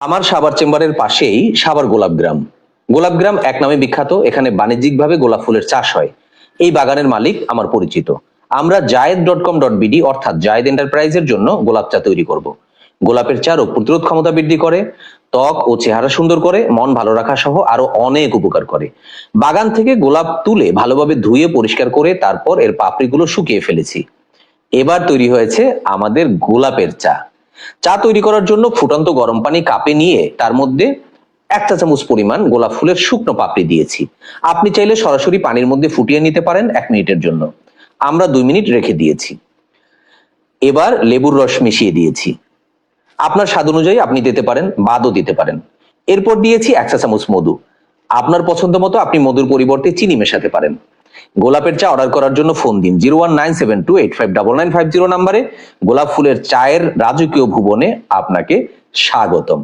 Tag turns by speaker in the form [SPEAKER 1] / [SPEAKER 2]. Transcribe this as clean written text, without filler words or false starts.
[SPEAKER 1] আমার সাভার চেম্বারের পাশেই সাভার গোলাপগ্রাম। গোলাপগ্রাম এক নামে বিখ্যাত, এখানে বাণিজ্যিকভাবে গোলাপ ফুলের চাষ হয়। এই বাগানের মালিক আমার পরিচিত। আমরা জায়েদ.com.bd অর্থাৎ জায়েদ এন্টারপ্রাইজের জন্য গোলাপ চা তৈরি করব। গোলাপের চা রোগ প্রতিরোধ ক্ষমতা বৃদ্ধি করে, ত্বক ও চেহারা সুন্দর করে, মন ভালো রাখা সহ আরো অনেক উপকার করে। বাগান থেকে গোলাপ তুলে ভালোভাবে ধুয়ে পরিষ্কার করে তারপর এর পাপড়িগুলো শুকিয়ে ফেলেছি। এবার তৈরি হয়েছে আমাদের গোলাপের চা। চা তৈরি করার জন্য ফুটন্ত গরম পানি কাপে নিয়ে তার মধ্যে 1 চা চামচ পরিমাণ গোলাপ ফুলের শুকনো পাপড়ি দিয়েছি। আপনি চাইলে সরাসরি পানির মধ্যে ফুটিয়ে নিতে পারেন 1 মিনিটের জন্য। আমরা 2 মিনিট রেখে দিয়েছি। এবার লেবুর রস মিশিয়ে দিয়েছি। আপনার স্বাদ অনুযায়ী আপনি দিতে পারেন, বাদও দিতে পারেন। এরপর দিয়েছি 1 চা চামচ মধু। আপনার পছন্দ মতো আপনি মধুর পরিবর্তে চিনি মেশাতে পারেন। গোলাপের চা অর্ডার করার জন্য ফোন দিন 01972859950 নম্বরে। গোলাপ ফুলের চায়ের রাজকীয় ভুবনে আপনাকে স্বাগতম।